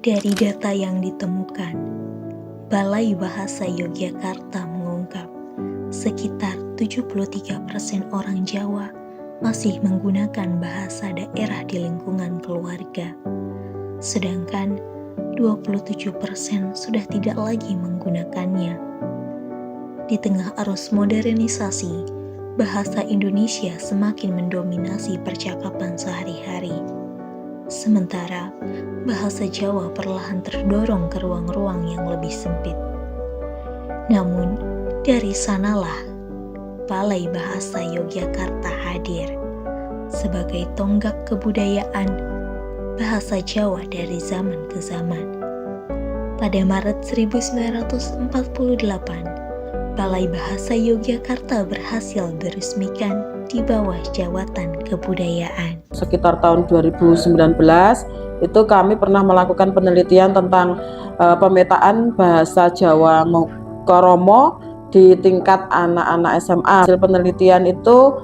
Dari data yang ditemukan, Balai Bahasa Yogyakarta mengungkap sekitar 73% orang Jawa masih menggunakan bahasa daerah di lingkungan keluarga, sedangkan 27% sudah tidak lagi menggunakannya. Di tengah arus modernisasi, bahasa Indonesia semakin mendominasi percakapan sehari-hari. Sementara, bahasa Jawa perlahan terdorong ke ruang-ruang yang lebih sempit. Namun, dari sanalah Balai Bahasa Yogyakarta hadir sebagai tonggak kebudayaan bahasa Jawa dari zaman ke zaman. Pada Maret 1948, Balai Bahasa Yogyakarta berhasil diresmikan di bawah Jawatan Kebudayaan. Sekitar tahun 2019 itu kami pernah melakukan penelitian tentang pemetaan bahasa Jawa Koromo di tingkat anak-anak SMA. Hasil penelitian itu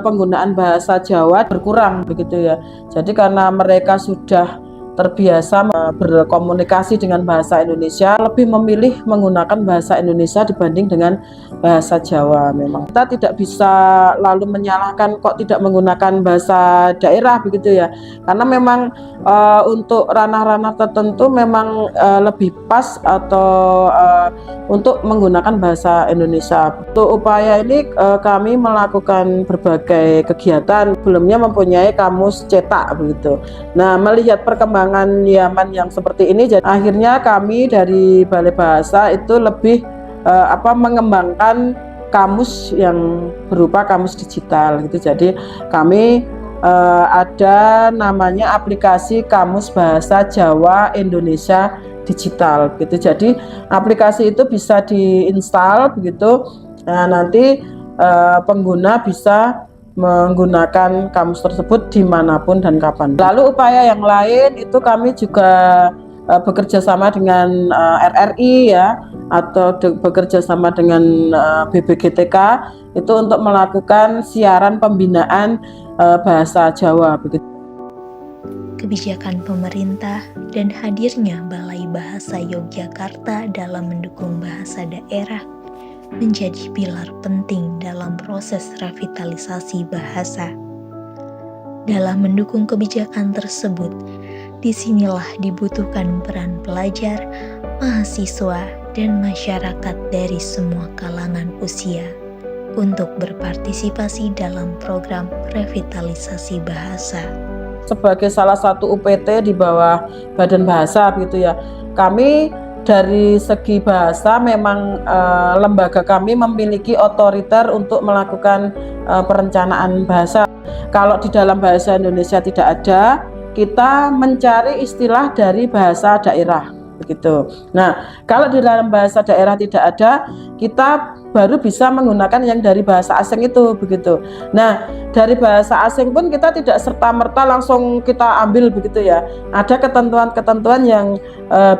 penggunaan bahasa Jawa berkurang begitu ya. Jadi karena mereka sudah terbiasa berkomunikasi dengan bahasa Indonesia, lebih memilih menggunakan bahasa Indonesia dibanding dengan bahasa Jawa. Memang kita tidak bisa lalu menyalahkan kok tidak menggunakan bahasa daerah begitu ya, karena memang untuk ranah-ranah tertentu memang lebih pas atau untuk menggunakan bahasa Indonesia. Untuk upaya ini kami melakukan berbagai kegiatan, sebelumnya mempunyai kamus cetak begitu. Nah, melihat perkembangan zaman yang seperti ini, jadi akhirnya kami dari Balai Bahasa itu lebih mengembangkan kamus yang berupa kamus digital gitu. Jadi kami ada namanya aplikasi Kamus Bahasa Jawa Indonesia Digital gitu. Jadi aplikasi itu bisa diinstal begitu. Nah, nanti pengguna bisa menggunakan kamus tersebut dimanapun dan kapan. Lalu upaya yang lain itu kami juga bekerja sama dengan RRI ya, atau bekerja sama dengan BBGTK itu untuk melakukan siaran pembinaan bahasa Jawa begitu. Kebijakan pemerintah dan hadirnya Balai Bahasa Yogyakarta dalam mendukung bahasa daerah menjadi pilar penting dalam proses revitalisasi bahasa. Dalam mendukung kebijakan tersebut, disinilah dibutuhkan peran pelajar, mahasiswa, dan masyarakat dari semua kalangan usia untuk berpartisipasi dalam program revitalisasi bahasa. Sebagai salah satu UPT di bawah Badan Bahasa begitu ya, kami dari segi bahasa memang lembaga kami memiliki otoriter untuk melakukan perencanaan bahasa. Kalau di dalam bahasa Indonesia tidak ada, kita mencari istilah dari bahasa daerah begitu. Nah, kalau di dalam bahasa daerah tidak ada, kita baru bisa menggunakan yang dari bahasa asing itu begitu. Nah, dari bahasa asing pun kita tidak serta-merta langsung kita ambil begitu ya. Ada ketentuan-ketentuan yang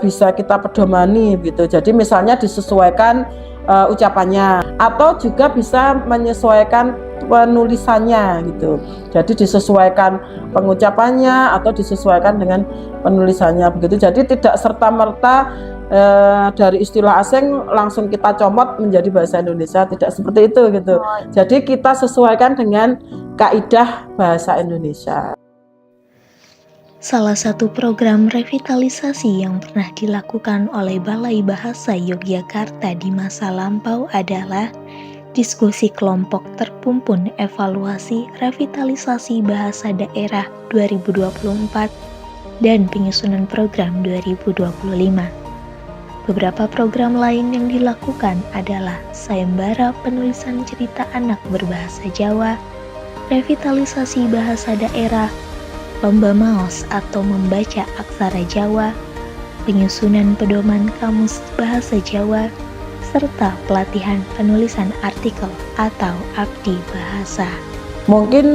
bisa kita pedomani gitu. Jadi misalnya disesuaikan ucapannya, atau juga bisa menyesuaikan penulisannya gitu. Jadi disesuaikan pengucapannya atau disesuaikan dengan penulisannya begitu. Jadi tidak serta-merta dari istilah asing langsung kita comot menjadi bahasa Indonesia, tidak seperti itu gitu. Jadi kita sesuaikan dengan kaidah bahasa Indonesia. Salah satu program revitalisasi yang pernah dilakukan oleh Balai Bahasa Yogyakarta di masa lampau adalah diskusi kelompok terpumpun evaluasi revitalisasi bahasa daerah 2024 dan penyusunan program 2025. Beberapa program lain yang dilakukan adalah sayembara penulisan cerita anak berbahasa Jawa, revitalisasi bahasa daerah, lomba maos atau membaca aksara Jawa, penyusunan pedoman kamus bahasa Jawa, serta pelatihan penulisan artikel atau abdi bahasa. Mungkin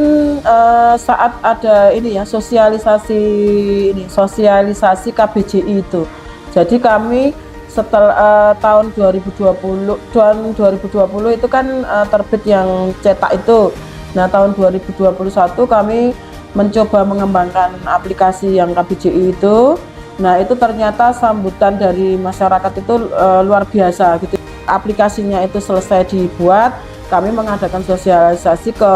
saat ada ini ya sosialisasi KBJI itu. Jadi kami setelah tahun 2020 itu kan terbit yang cetak itu. Nah, tahun 2021 kami mencoba mengembangkan aplikasi yang KBJI itu. Nah itu ternyata sambutan dari masyarakat itu luar biasa gitu. Aplikasinya itu selesai dibuat, kami mengadakan sosialisasi ke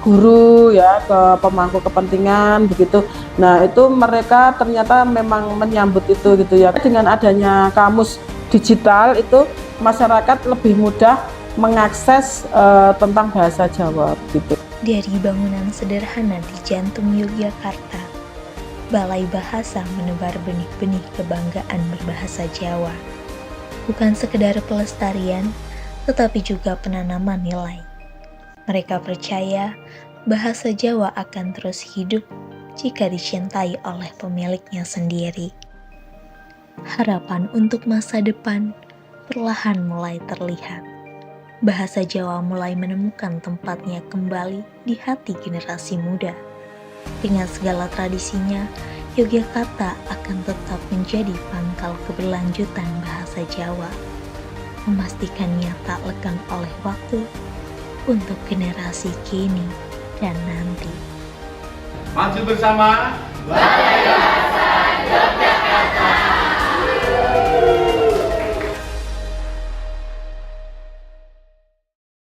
guru ya, ke pemangku kepentingan begitu. Nah itu mereka ternyata memang menyambut itu gitu ya. Dengan adanya kamus digital itu masyarakat lebih mudah mengakses tentang bahasa Jawa gitu. Dari bangunan sederhana di jantung Yogyakarta, Balai Bahasa menebar benih-benih kebanggaan berbahasa Jawa. Bukan sekedar pelestarian, tetapi juga penanaman nilai. Mereka percaya bahasa Jawa akan terus hidup jika dicintai oleh pemiliknya sendiri. Harapan untuk masa depan perlahan mulai terlihat. Bahasa Jawa mulai menemukan tempatnya kembali di hati generasi muda. Dengan segala tradisinya, Yogyakarta akan tetap menjadi pangkal keberlanjutan bahasa Jawa, memastikannya tak lekang oleh waktu untuk generasi kini dan nanti. Maju bersama.